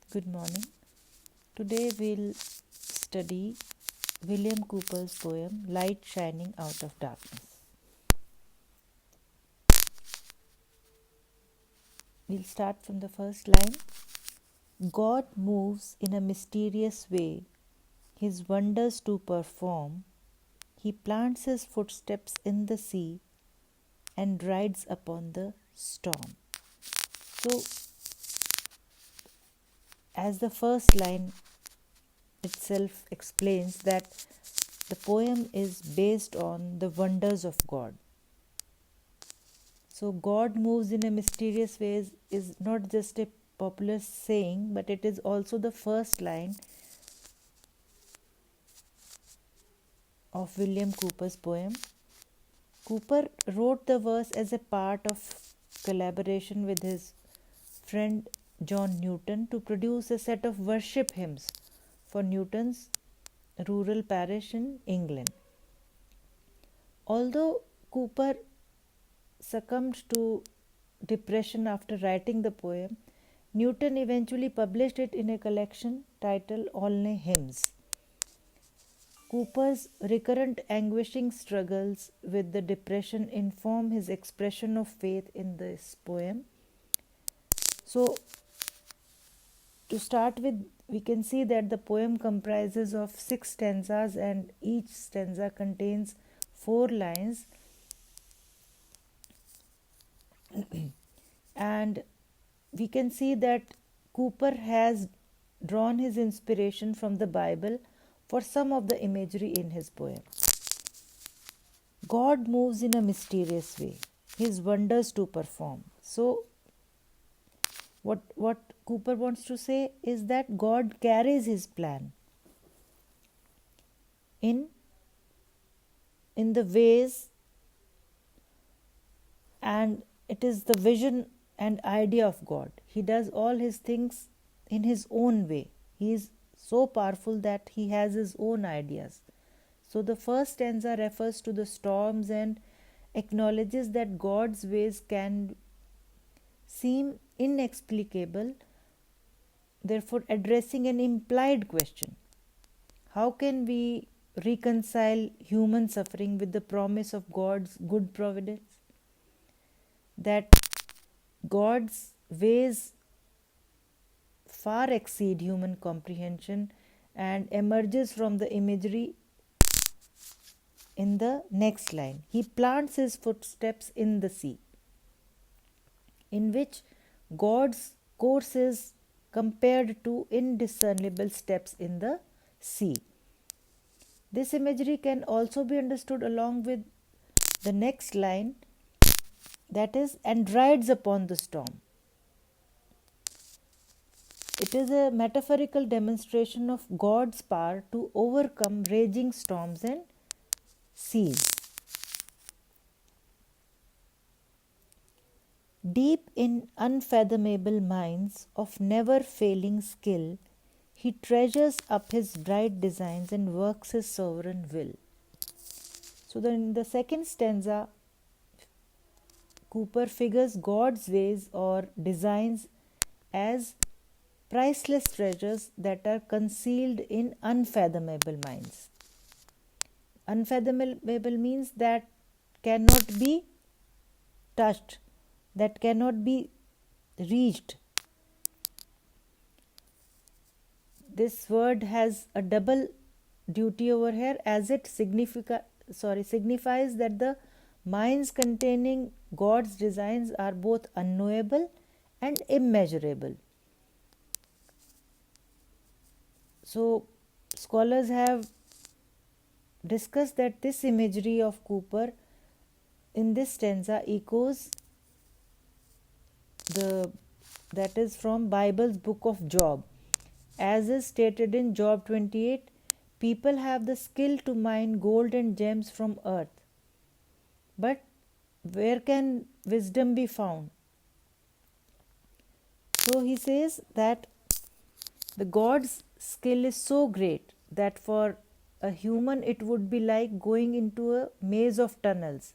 Good morning. Today we'll study William Cooper's poem Light Shining Out of Darkness. We'll start from the first line. God moves in a mysterious way, his wonders to perform. He plants his footsteps in the sea and rides upon the storm. So, as the first line itself explains, that the poem is based on the wonders of God. So, God moves in a mysterious way is not just a popular saying, but it is also the first line of William Cooper's poem. Cooper wrote the verse as a part of collaboration with his friend John Newton to produce a set of worship hymns for Newton's rural parish in England. Although Cooper succumbed to depression after writing the poem, Newton eventually published it in a collection titled Olney Hymns. Cooper's recurrent anguishing struggles with the depression inform his expression of faith in this poem. So, to start with, we can see that the poem comprises of 6 stanzas and each stanza contains 4 lines. And we can see that Cooper has drawn his inspiration from the Bible for some of the imagery in his poem. God moves in a mysterious way, his wonders to perform. So, what Cooper wants to say is that God carries his plan in the ways, and it is the vision and idea of God. He does all his things in his own way. He is so powerful that he has his own ideas. So the first stanza refers to the storms and acknowledges that God's ways can seem inexplicable, therefore addressing an implied question. How can we reconcile human suffering with the promise of God's good providence? That God's ways far exceed human comprehension and emerges from the imagery in the next line. He plants his footsteps in the sea, in which God's course is compared to indiscernible steps in the sea. This imagery can also be understood along with the next line, that is, and rides upon the storm. It is a metaphorical demonstration of God's power to overcome raging storms and seas. Deep in unfathomable minds of never failing skill, he treasures up his bright designs and works his sovereign will. So then in the second stanza, Cooper figures God's ways or designs as priceless treasures that are concealed in unfathomable minds. Unfathomable means that cannot be touched, that cannot be reached. This word has a double duty over here, as it signifies that the minds containing God's designs are both unknowable and immeasurable. So, scholars have discussed that this imagery of Cooper in this stanza echoes that is from Bible's book of Job. As is stated in Job 28, people have the skill to mine gold and gems from earth. But where can wisdom be found? So he says that the God's skill is so great that for a human it would be like going into a maze of tunnels.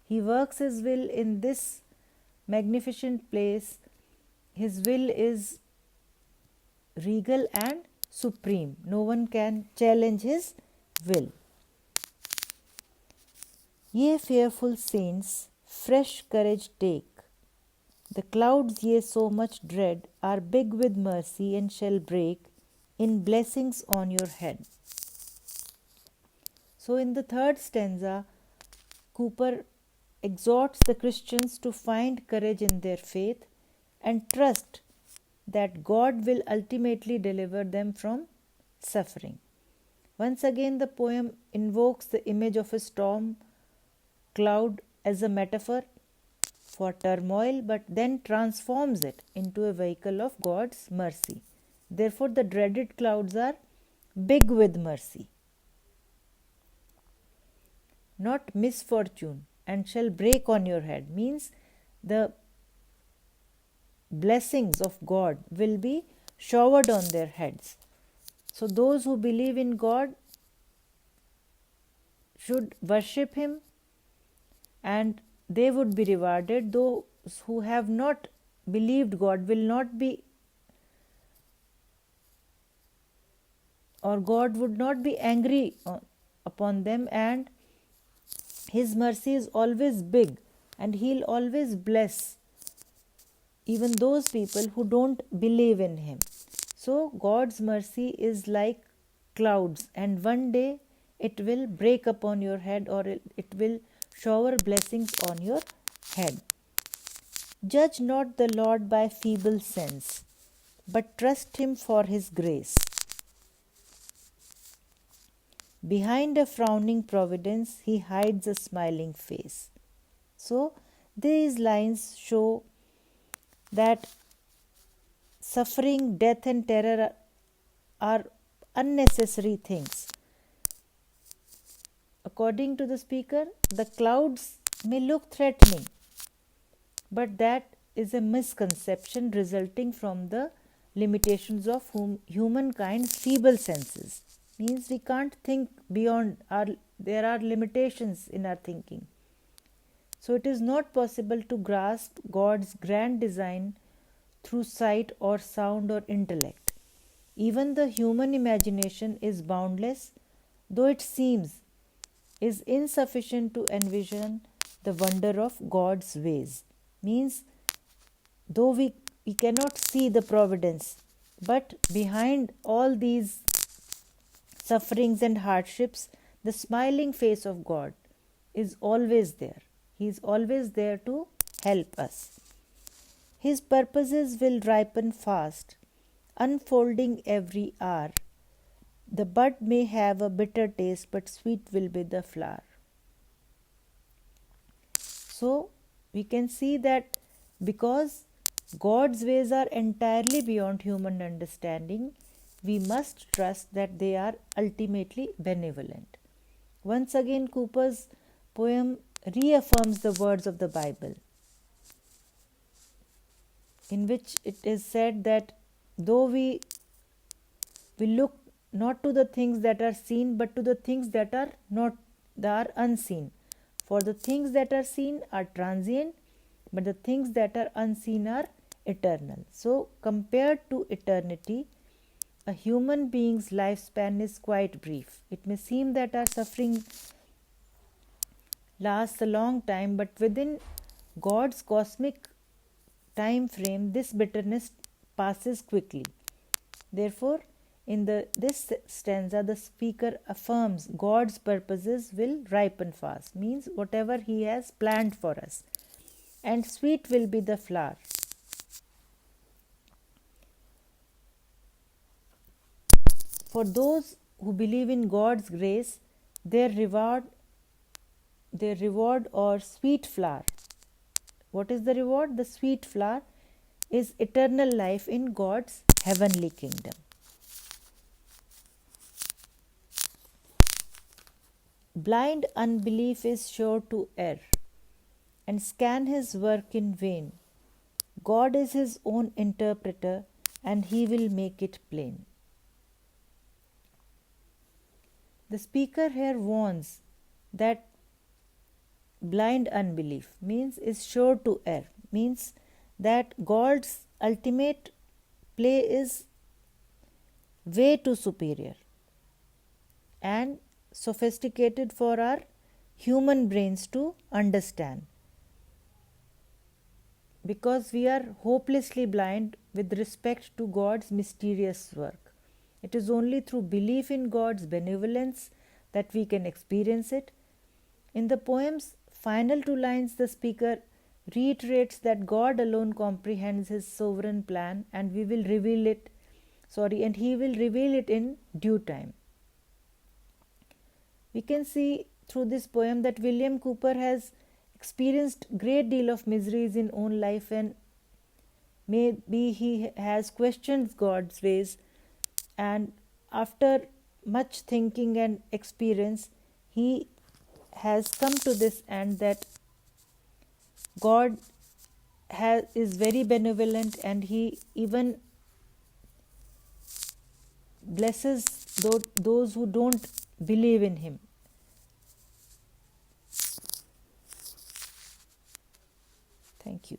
He works his will in this magnificent place. His will is regal and supreme. No one can challenge his will. Ye fearful saints, fresh courage take. The clouds ye so much dread are big with mercy and shall break in blessings on your head. So, in the third stanza, Cooper exhorts the Christians to find courage in their faith and trust that God will ultimately deliver them from suffering. Once again, the poem invokes the image of a storm cloud as a metaphor for turmoil, but then transforms it into a vehicle of God's mercy. Therefore, the dreaded clouds are big with mercy, not misfortune, and shall break on your head. Means the blessings of God will be showered on their heads. So, those who believe in God should worship Him and they would be rewarded. Those who have not believed God will not be, or God would not be angry upon them, and His mercy is always big and He'll always bless even those people who don't believe in Him. So, God's mercy is like clouds, and one day it will break upon your head, or it will shower blessings on your head. Judge not the Lord by feeble sense, but trust Him for His grace. Behind a frowning providence, He hides a smiling face. So, these lines show that suffering, death, and terror are unnecessary things. According to the speaker, the clouds may look threatening, but that is a misconception resulting from the limitations of humankind's feeble senses. Means we can't think beyond there are limitations in our thinking. So it is not possible to grasp God's grand design through sight or sound or intellect. Even the human imagination is boundless, though it seems is insufficient to envision the wonder of God's ways. Means though we cannot see the providence, but behind all these sufferings and hardships, the smiling face of God is always there. He is always there to help us. His purposes will ripen fast, unfolding every hour. The bud may have a bitter taste, but sweet will be the flower. So, we can see that because God's ways are entirely beyond human understanding, we must trust that they are ultimately benevolent. Once again, Cooper's poem reaffirms the words of the Bible, in which it is said that though we look not to the things that are seen, but to the things that are unseen. For the things that are seen are transient, but the things that are unseen are eternal. So, compared to eternity, a human being's lifespan is quite brief. It may seem that our suffering lasts a long time, but within God's cosmic time frame, this bitterness passes quickly. Therefore, in this stanza, the speaker affirms God's purposes will ripen fast, means whatever He has planned for us, and sweet will be the flower. For those who believe in God's grace, their reward or sweet flower. What is the reward? The sweet flower is eternal life in God's heavenly kingdom. Blind unbelief is sure to err and scan His work in vain. God is His own interpreter, and He will make it plain. The speaker here warns that blind unbelief is sure to err, means that God's ultimate play is way too superior and sophisticated for our human brains to understand, because we are hopelessly blind with respect to God's mysterious work. It is only through belief in God's benevolence that we can experience it. In the poem's final two lines, the speaker reiterates that God alone comprehends his sovereign plan, and he will reveal it in due time. We can see through this poem that William Cooper has experienced great deal of miseries in own life, and maybe he has questioned God's ways, and after much thinking and experience, he has come to this end that God is very benevolent, and he even blesses those who don't believe in him. Thank you.